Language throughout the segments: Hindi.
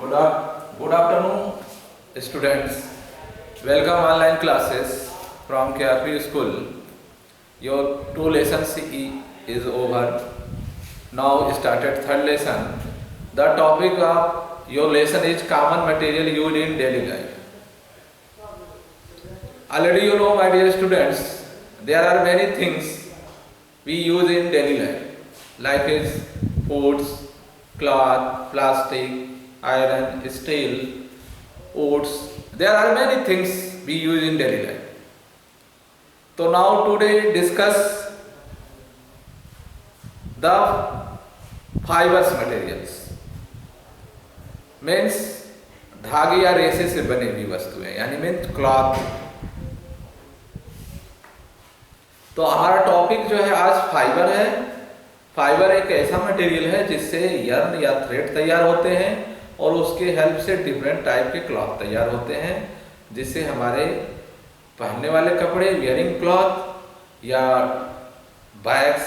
Good afternoon, students. Welcome online classes from KRP School. Your two lessons is over. Now started third lesson. The topic of your lesson is common material used in daily life. Already you know, my dear students, there are many things we use in daily life, like is foods, cloth, plastic, iron, steel, woods. There are many things we use in daily life. So now today discuss the fibers materials. Means धागे या रेसे से बनी हुई वस्तुएं, यानी मीन्स क्लॉथ। तो हमारा टॉपिक जो है आज फाइबर है। फाइबर एक ऐसा मटेरियल है जिससे यर्न या थ्रेड तैयार होते हैं और उसके हेल्प से डिफरेंट टाइप के क्लॉथ तैयार होते हैं, जिससे हमारे पहनने वाले कपड़े, वियरिंग क्लॉथ या बैग्स,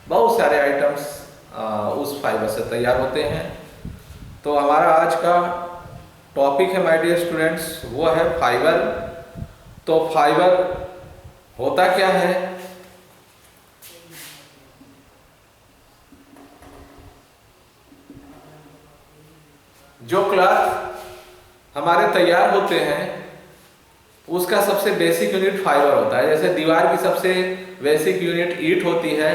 बहुत सारे आइटम्स उस फाइबर से तैयार होते हैं। तो हमारा आज का टॉपिक है माय डियर स्टूडेंट्स, वो है फाइबर। तो फाइबर होता क्या है? जो क्लॉथ हमारे तैयार होते हैं उसका सबसे बेसिक यूनिट फाइबर होता है। जैसे दीवार की सबसे बेसिक यूनिट ईंट होती है,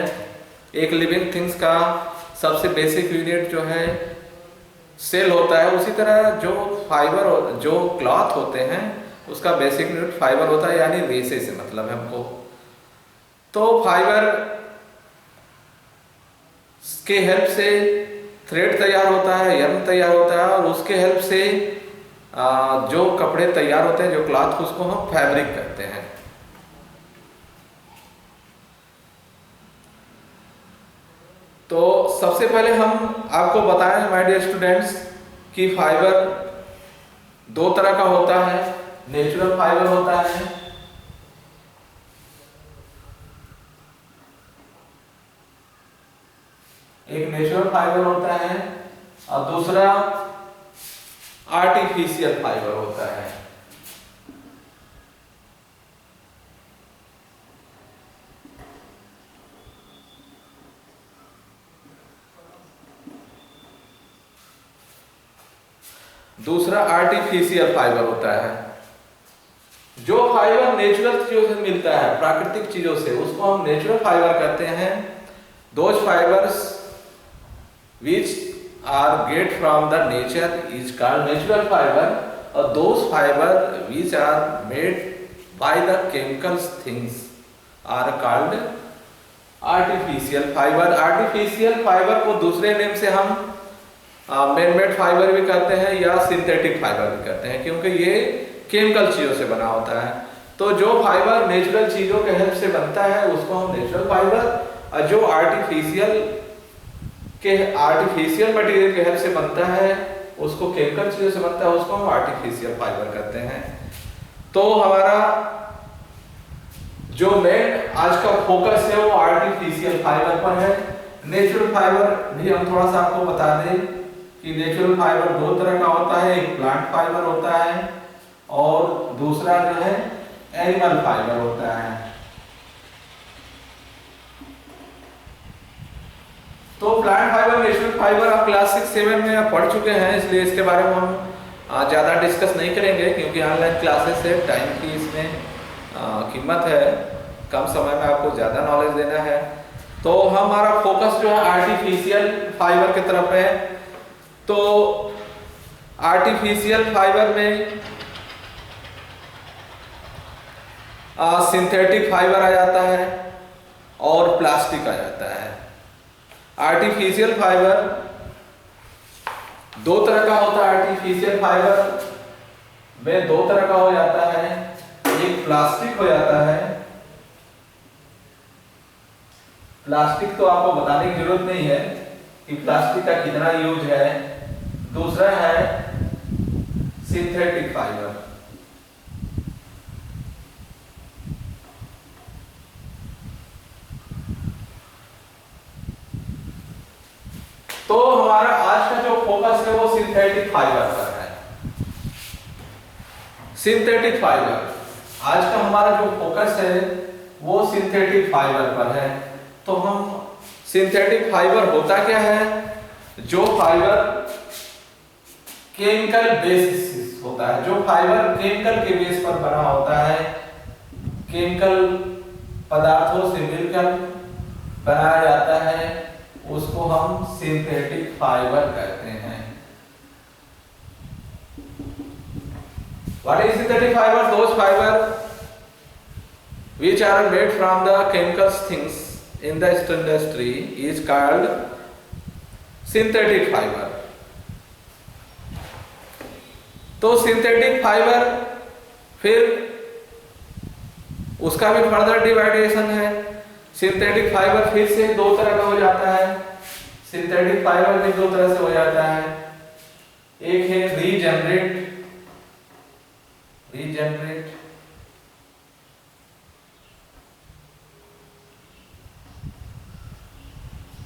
एक लिविंग थिंग्स का सबसे बेसिक यूनिट जो है सेल होता है, उसी तरह जो फाइबर, जो क्लॉथ होते हैं उसका बेसिक यूनिट फाइबर होता है, यानी रेसे से मतलब है हमको। तो फाइबर के हेल्प से थ्रेड तैयार होता है, यर्न तैयार होता है, और उसके हेल्प से जो कपड़े तैयार होते हैं, जो क्लॉथ, उसको हम फैब्रिक कहते हैं। तो सबसे पहले हम आपको बताएं माय डियर स्टूडेंट्स कि फाइबर दो तरह का होता है। नेचुरल फाइबर होता है, एक नेचुरल फाइबर होता है और दूसरा आर्टिफिशियल फाइबर होता है। दूसरा आर्टिफिशियल फाइबर होता है। जो फाइबर नेचुरल चीजों से मिलता है, प्राकृतिक चीजों से, उसको हम नेचुरल फाइबर कहते हैं। Those fibres which are get from the nature is called natural fiber, or those fiber which are made by the chemical things are called artificial fiber। artificial fiber को दूसरे नेम से हम मैन मेड फाइबर भी कहते हैं या सिंथेटिक फाइबर भी कहते हैं, क्योंकि ये केमिकल चीजों से बना होता है। तो जो फाइबर नेचुरल चीजों के हेल्प से बनता है उसको हम नेचुरल फाइबर, और जो आर्टिफिशियल मटेरियल के हेल्प से बनता है, उसको केमिकल चीजों से बनता है, उसको हम आर्टिफिशियल फाइबर कहते हैं। तो हमारा जो मेन आज का फोकस है वो आर्टिफिशियल फाइबर पर है। नेचुरल फाइबर भी हम थोड़ा सा आपको बता दें कि नेचुरल फाइबर दो तरह का होता है, एक प्लांट फाइबर होता है और दूसरा जो है एनिमल फाइबर होता है। तो प्लांट फाइबर, नेचुरल फाइबर आप क्लास 6-7 में आप पढ़ चुके हैं, इसलिए इसके बारे में हम ज़्यादा डिस्कस नहीं करेंगे, क्योंकि ऑनलाइन क्लासेस से टाइम की इसमें कीमत है, कम समय में आपको ज़्यादा नॉलेज देना है। तो हमारा फोकस जो है आर्टिफिशियल फाइबर की तरफ है। तो आर्टिफिशियल फाइबर में सिंथेटिक फाइबर आ जाता है और प्लास्टिक आ जाता है। आर्टिफिशियल फाइबर दो तरह का होता है। आर्टिफिशियल फाइबर में दो तरह का हो जाता है, एक प्लास्टिक हो जाता है। प्लास्टिक तो आपको बताने की जरूरत नहीं है कि प्लास्टिक का कितना यूज है। दूसरा है सिंथेटिक फाइबर। तो हमारा आज का जो फोकस है वो सिंथेटिक फाइबर पर है। सिंथेटिक फाइबर, आज का हमारा जो फोकस है वो सिंथेटिक फाइबर पर है। तो हम सिंथेटिक फाइबर होता क्या है? जो फाइबर केमिकल बेसिस होता है, जो फाइबर केमिकल के बेस पर बना होता है, केमिकल पदार्थों से मिलकर बनाया जाता है, उसको हम सिंथेटिक फाइबर कहते हैं। What is synthetic fiber? Those fiber which are made from the chemical things in the industry is called synthetic fiber. तो सिंथेटिक फाइबर फिर उसका भी फर्दर डिवाइडेशन है। सिंथेटिक फाइबर फिर से दो तरह का हो जाता है। सिंथेटिक फाइबर भी दो तरह से हो जाता है। एक है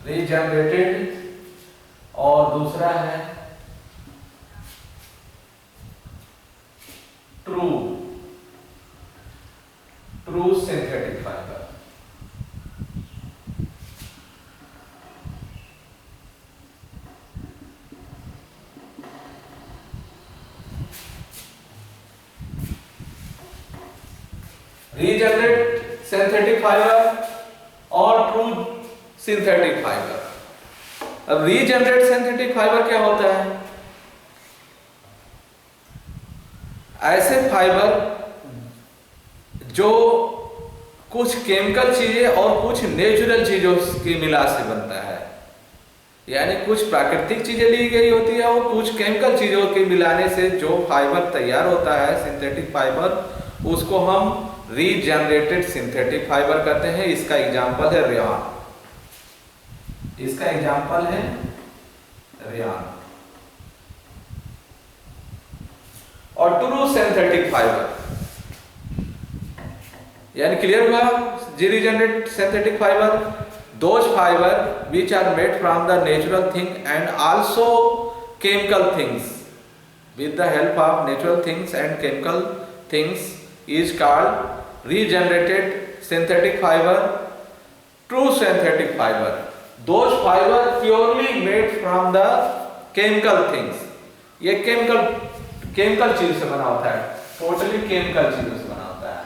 रीजनरेटेड और दूसरा है true synthetic fibre. Regenerate synthetic fibre और ट्रू सिंथेटिक फाइबर। अब रीजनरेट सिंथेटिक फाइबर क्या होता है? ऐसे फाइबर जो कुछ केमिकल चीजें और कुछ नेचुरल चीजों की मिला से बनता है, यानी कुछ प्राकृतिक चीजें ली गई होती है और कुछ केमिकल चीजों के मिलाने से जो फाइबर तैयार होता है सिंथेटिक फाइबर, उसको हम रीजनरेटेड सिंथेटिक फाइबर कहते हैं। इसका एग्जांपल है रेयॉन। और ट्रू सिंथेटिक फाइबर, यानी क्लियर हुआ? Regenerated synthetic fibre, those fibre which are made from the natural thing and also chemical things, with the help of natural things and chemical things is called regenerated synthetic fiber, true synthetic fiber. Those fiber purely made from the chemical things. ये केमिकल चीज से बना होता है, टोटली केमिकल चीजों से बना होता है।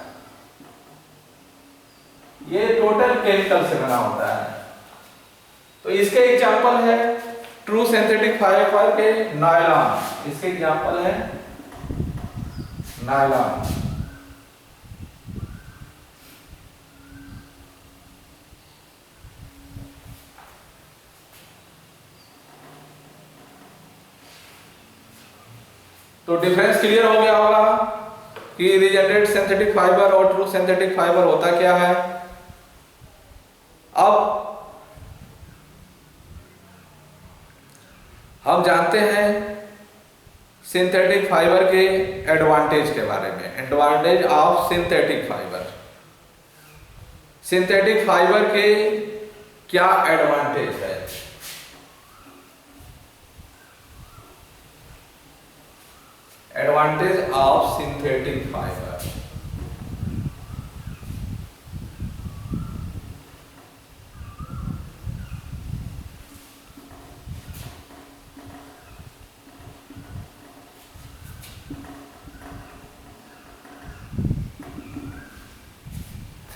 ये टोटल केमिकल से बना होता है। तो इसके एग्जांपल है ट्रू सिंथेटिक फाइबर के नायलॉन। इसके एग्जांपल है नायलॉन। तो डिफरेंस क्लियर हो गया होगा कि रीजनरेटेड सिंथेटिक फाइबर और ट्रू सिंथेटिक फाइबर होता क्या है। अब हम जानते हैं सिंथेटिक फाइबर के एडवांटेज के बारे में। Advantage of synthetic fibre, synthetic fibre के क्या एडवांटेज है? Advantage of synthetic fibre,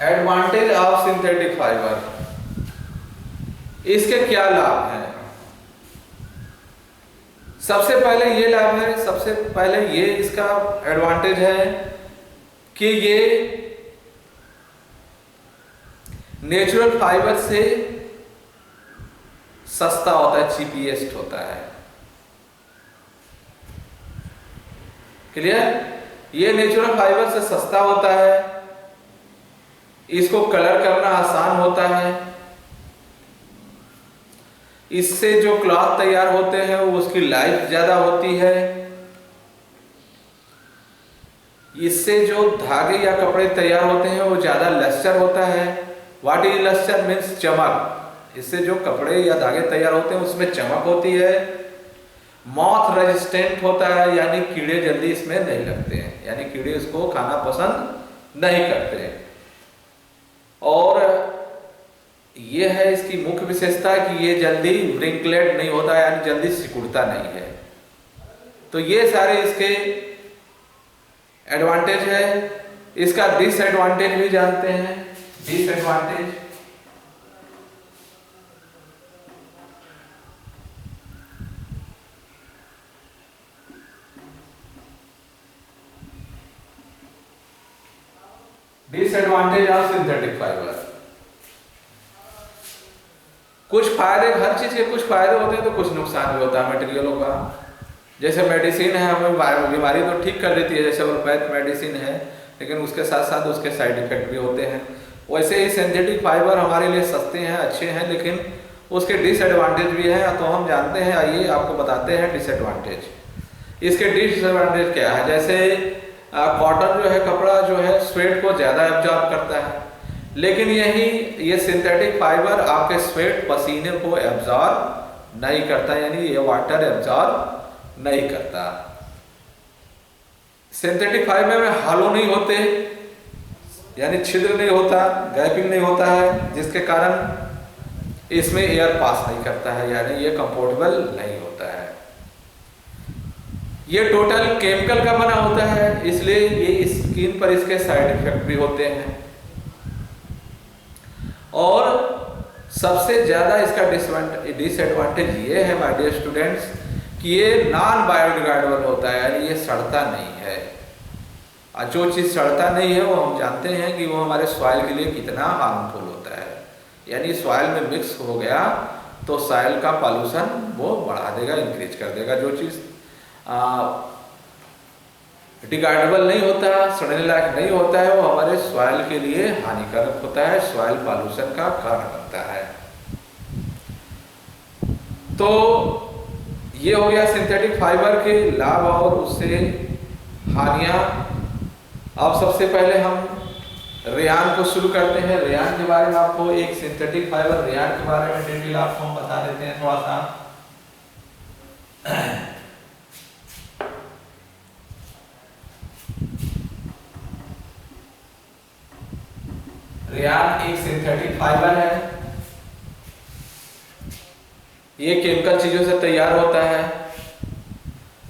advantage of synthetic fibre, इसके क्या लाभ हैं? सबसे पहले ये लाभ है, सबसे पहले ये इसका एडवांटेज है कि ये नेचुरल फाइबर से सस्ता होता है, चीपेस्ट होता है। क्लियर? ये नेचुरल फाइबर से सस्ता होता है, इसको कलर करना आसान होता है, इससे जो क्लॉथ तैयार होते हैं वो उसकी लाइफ ज्यादा होती है, इससे जो धागे या कपड़े तैयार होते हैं वो ज्यादा लस्टर होता है। What is lustre? मीन्स चमक। इससे जो कपड़े या धागे तैयार होते हैं उसमें चमक होती है। मॉथ रेजिस्टेंट होता है, यानी कीड़े जल्दी इसमें नहीं लगते हैं, यानी कीड़े इसको खाना पसंद नहीं करते हैं। और ये है इसकी मुख्य विशेषता कि ये जल्दी व्रिंकलेट नहीं होता है, यानी जल्दी सिकुड़ता नहीं है। तो ये सारे इसके एडवांटेज है। इसका डिसएडवांटेज भी जानते हैं। Disadvantage, disadvantage of synthetic fibre. कुछ फायदे, हर चीज के कुछ फायदे होते हैं तो कुछ नुकसान भी होता है मटेरियलों का। जैसे मेडिसिन है, हमें बीमारी तो ठीक कर देती है, जैसे होम्योपैथ मेडिसिन है, लेकिन उसके साथ साथ उसके साइड इफेक्ट भी होते हैं। वैसे ही सिंथेटिक फाइबर हमारे लिए सस्ते हैं, अच्छे हैं, लेकिन उसके डिसएडवांटेज भी हैं। तो हम जानते हैं, आइए आपको बताते हैं डिसएडवांटेज। इसके डिसएडवांटेज क्या है? जैसे कॉटन जो है, कपड़ा जो है, स्वेट को ज़्यादा एब्जॉर्ब करता है, लेकिन ये सिंथेटिक फाइबर आपके स्वेट, पसीने को एब्जॉर्ब नहीं करता, यानी ये वाटर एब्जॉर्ब नहीं करता। सिंथेटिक फाइबर में हॉलो नहीं होते, यानी छिद्र नहीं होता, गैपिंग नहीं होता है, जिसके कारण इसमें एयर पास नहीं करता है, यानी ये कंफर्टेबल नहीं होता है। ये टोटल केमिकल का बना होता है, इसलिए ये स्किन पर इसके साइड इफेक्ट भी होते हैं। और सबसे ज्यादा इसका डिसएडवांटेज ये है माय डियर स्टूडेंट्स कि ये नॉन बायोडिग्रेडेबल होता है, यानी ये सड़ता नहीं है। और जो चीज़ सड़ता नहीं है वो हम जानते हैं कि वो हमारे सॉइल के लिए कितना हार्मफुल होता है, यानी सॉइल में मिक्स हो गया तो सॉइल का पॉल्यूशन वो बढ़ा देगा, इंक्रीज कर देगा। जो चीज़ डिग्रेडेबल नहीं होता, सड़ने लायक नहीं होता है, वो हमारे सॉइल के लिए हानिकारक होता है, सॉइल पॉल्यूशन का कारण बनता है। तो ये हो गया सिंथेटिक फाइबर के लाभ और उससे हानियां। अब सबसे पहले हम रेयान को शुरू करते हैं। रेयान के बारे में आपको एक सिंथेटिक फाइबर रेयान के बारे में डिटेल आपको हम बता देते हैं थोड़ा सा। रेयान एक सिंथेटिक फाइबर है, ये केमिकल चीजों से तैयार होता है।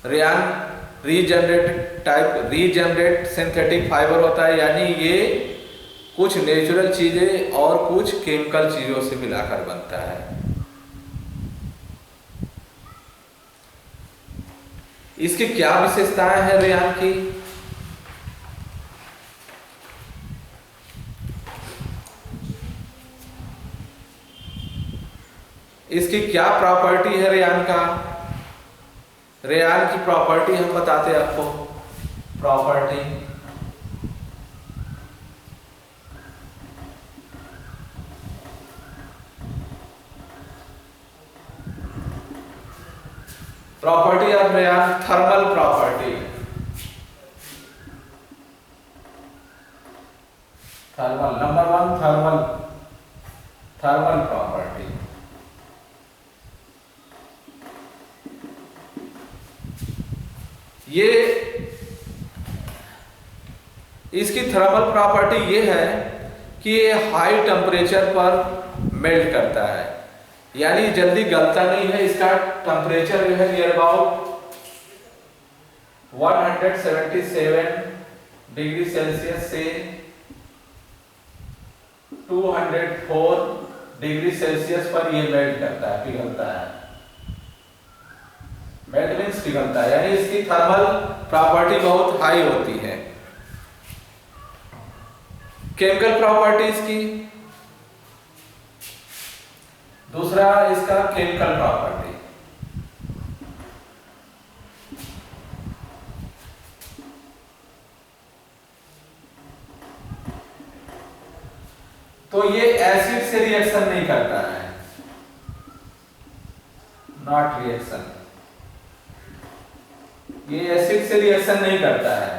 रेयान रीजनरेट सिंथेटिक फाइबर होता है, यानी ये कुछ नेचुरल चीजें और कुछ केमिकल चीजों से मिलाकर बनता है। इसकी क्या विशेषताएं हैं रेयान की? इसकी क्या प्रॉपर्टी है रेयान का? रेयान की प्रॉपर्टी हम बताते हैं आपको। Property, property of rayon, thermal property. Thermal, number 1 thermal property. ये इसकी थर्मल प्रॉपर्टी ये है कि ये हाई टेम्परेचर पर मेल्ट करता है, यानी जल्दी गलता नहीं है। इसका टेम्परेचर जो है नियर अबाउट 177 डिग्री सेल्सियस से 204 डिग्री सेल्सियस पर ये मेल्ट करता है, पिघलता है। मेल्ट मीन्स पिघलता है, यानी इसकी थर्मल प्रॉपर्टी बहुत हाई होती है। केमिकल प्रॉपर्टीज की, दूसरा इसका केमिकल प्रॉपर्टी। तो ये एसिड से रिएक्शन नहीं करता है, नॉट रिएक्शन, ये एसिड से रिएक्शन नहीं करता है।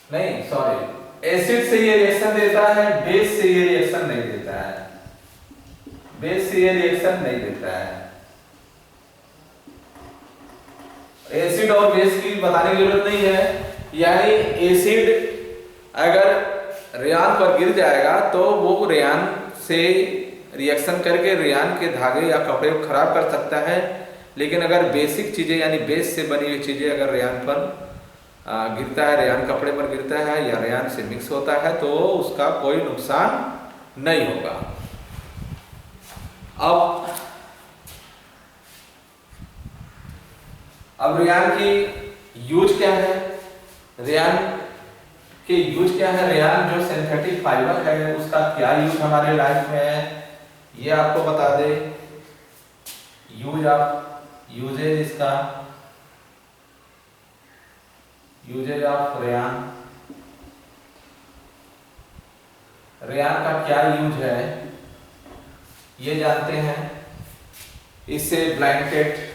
नहीं, सॉरी, एसिड से ये रिएक्शन देता है, बेस से ये रिएक्शन नहीं देता है, बेस से ये रिएक्शन नहीं देता है। एसिड और बेस की बताने की जरूरत नहीं है, यानी एसिड अगर रेयान पर गिर जाएगा तो वो रेयान से रिएक्शन करके रेयान के धागे या कपड़े को खराब कर सकता है, लेकिन अगर बेसिक चीजें यानी बेस से बनी हुई चीजें अगर रेयान पर गिरता है, रेयान कपड़े पर गिरता है या रेयान से मिक्स होता है तो उसका कोई नुकसान नहीं होगा। अब रेयान की यूज क्या है, रेयान के यूज क्या है, रेयान जो सिंथेटिक फाइबर है उसका क्या यूज हमारे लाइफ में है ये आपको बता दे। यूजेज इसका, यूजेज ऑफ रेयान, रेयान का क्या यूज है ये जानते हैं। इससे ब्लैंकेट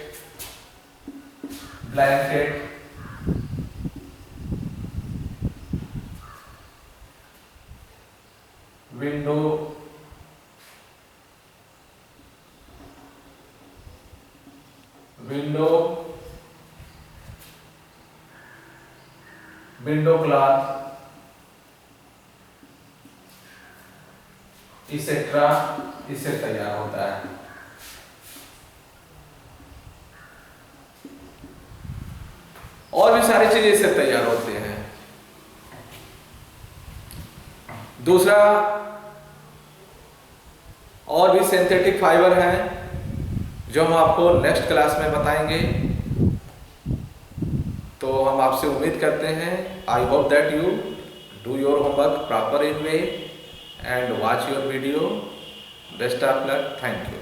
विंडो क्लॉथ इसेट्रा इससे तैयार होता है। और भी सारी चीजें इससे तैयार होते हैं। दूसरा और भी सिंथेटिक फाइबर हैं जो हम आपको नेक्स्ट क्लास में बताएंगे। तो हम आपसे उम्मीद करते हैं, I hope that you do your homework proper in way and watch your video. Best of luck. Thank you.